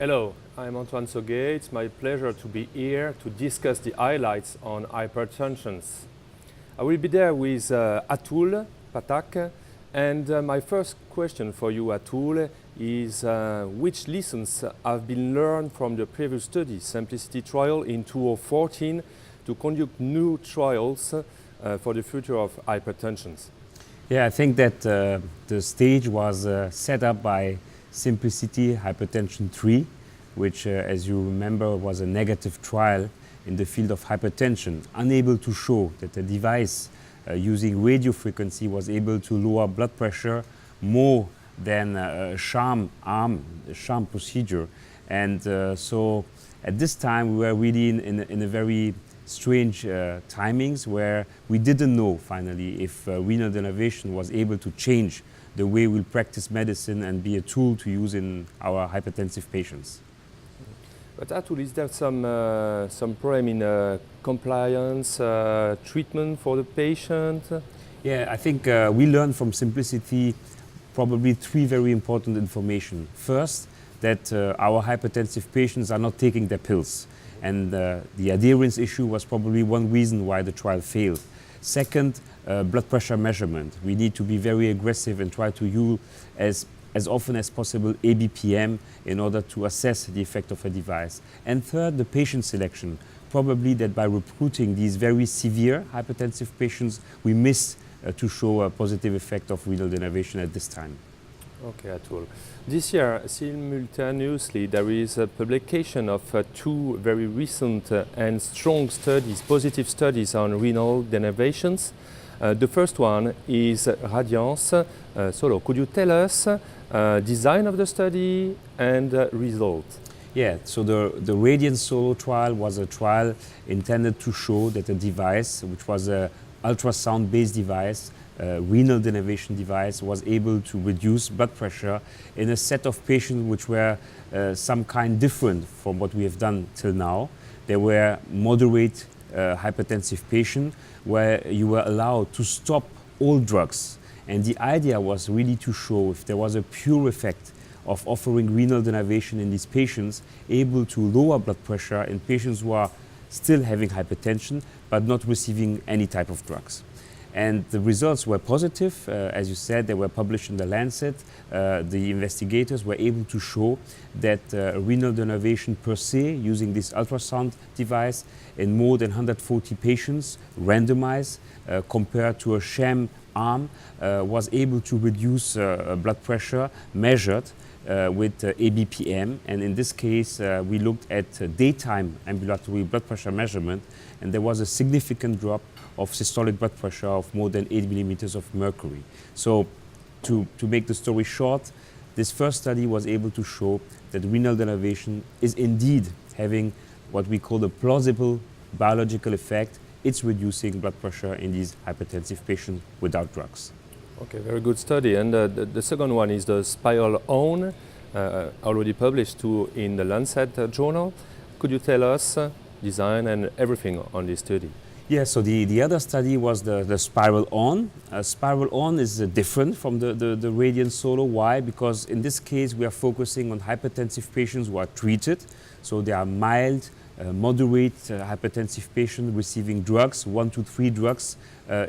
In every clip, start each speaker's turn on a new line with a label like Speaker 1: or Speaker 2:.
Speaker 1: Hello, I'm Antoine Sauguet. It's my pleasure to be here to discuss the highlights on hypertension. I will be there with Atul, Pathak, and my first question for you, Atul, is which lessons have been learned from the previous study, SYMPLICITY trial in 2014, to conduct new trials for the future of hypertension?
Speaker 2: Yeah, I think that the stage was set up by SYMPLICITY HTN-3, which, as you remember, was a negative trial in the field of hypertension, unable to show that the device using radio frequency was able to lower blood pressure more than a sham procedure. And so at this time, we were really in a very strange timings where we didn't know finally if renal denervation was able to change the way we practice medicine and be a tool to use in our hypertensive patients.
Speaker 1: But Atul, is there some problem in compliance, treatment for the patient?
Speaker 2: Yeah, I think we learned from SYMPLICITY probably three very important information. First, that our hypertensive patients are not taking their pills. And the adherence issue was probably one reason why the trial failed. Second, blood pressure measurement. We need to be very aggressive and try to use as often as possible ABPM in order to assess the effect of a device. And third, the patient selection. Probably that by recruiting these very severe hypertensive patients, we missed to show a positive effect of renal denervation at this time.
Speaker 1: Okay, Atul. This year, simultaneously, there is a publication of two very recent and strong studies, positive studies on renal denervations. The first one is RADIANCE-SOLO. Could you tell us design of the study and result?
Speaker 2: Yeah, so the RADIANCE-SOLO trial was a trial intended to show that a device, which was an ultrasound-based device, renal denervation device, was able to reduce blood pressure in a set of patients which were some kind different from what we have done till now. They were moderate hypertensive patients where you were allowed to stop all drugs. And the idea was really to show if there was a pure effect of offering renal denervation in these patients, able to lower blood pressure in patients who are still having hypertension but not receiving any type of drugs. And the results were positive. As you said, they were published in The Lancet. The investigators were able to show that renal denervation per se, using this ultrasound device in more than 140 patients, randomized, compared to a sham arm, was able to reduce blood pressure measured with ABPM. And in this case, we looked at daytime ambulatory blood pressure measurement, and there was a significant drop of systolic blood pressure of more than 8 millimeters of mercury. So to make the story short, this first study was able to show that renal denervation is indeed having what we call a plausible biological effect. It's reducing blood pressure in these hypertensive patients without drugs.
Speaker 1: Okay, very good study. And the second one is the SPYRAL HTN, already published too in the Lancet journal. Could you tell us design and everything on this study?
Speaker 2: Yeah, so the other study was the SPYRAL HTN. SPYRAL HTN is different from the RADIANCE-SOLO. Why? Because in this case we are focusing on hypertensive patients who are treated. So they are mild, moderate hypertensive patients receiving drugs, 1 to 3 drugs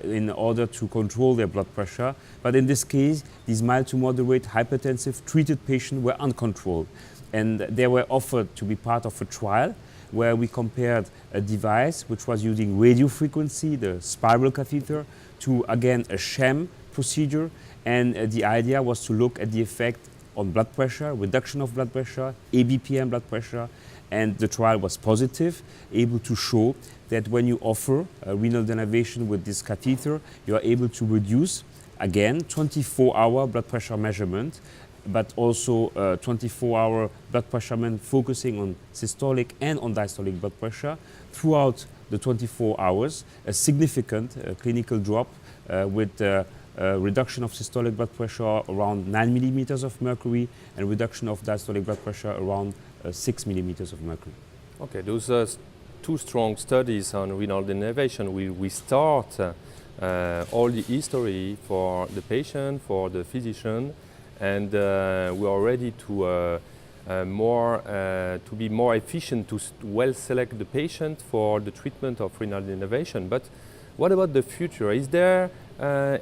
Speaker 2: in order to control their blood pressure. But in this case, these mild to moderate hypertensive treated patients were uncontrolled. And they were offered to be part of a trial where we compared a device which was using radio frequency, the spiral catheter, to again a sham procedure. And the idea was to look at the effect on blood pressure, reduction of blood pressure, ABPM blood pressure. And the trial was positive, able to show that when you offer renal denervation with this catheter, you are able to reduce, again, 24-hour blood pressure measurement, but also 24-hour blood pressure measurement focusing on systolic and on diastolic blood pressure throughout the 24 hours, a significant clinical drop with reduction of systolic blood pressure around 9 millimeters of mercury and reduction of diastolic blood pressure around 6 millimeters of mercury.
Speaker 1: Okay, those are two strong studies on renal denervation. We start all the history for the patient, for the physician, and we are ready to to be more efficient to well select the patient for the treatment of renal denervation. But what about the future? Is there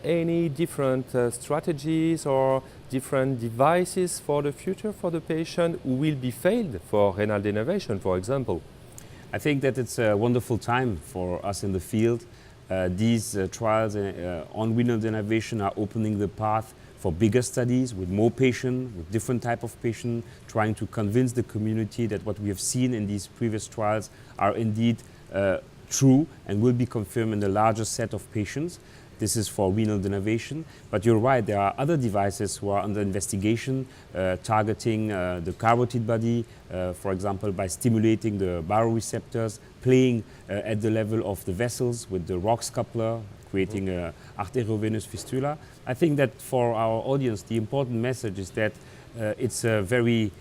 Speaker 1: any different strategies or different devices for the future for the patient who will be failed for renal denervation, for example?
Speaker 2: I think that it's a wonderful time for us in the field. These trials on renal denervation are opening the path for bigger studies with more patients, with different type of patients, trying to convince the community that what we have seen in these previous trials are indeed true and will be confirmed in the larger set of patients. This is for renal denervation, but you're right, there are other devices who are under investigation, targeting the carotid body, for example, by stimulating the baroreceptors, playing at the level of the vessels with the ROX coupler, creating an arteriovenous fistula. I think that for our audience, the important message is that it's a very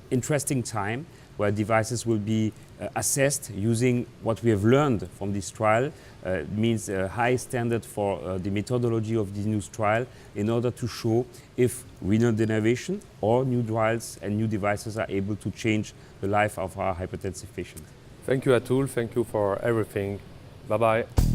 Speaker 2: interesting time where devices will be assessed using what we have learned from this trial. It means a high standard for the methodology of this new trial in order to show if renal denervation or new trials and new devices are able to change the life of our hypertensive patients.
Speaker 1: Thank you, Atul. Thank you for everything. Bye-bye.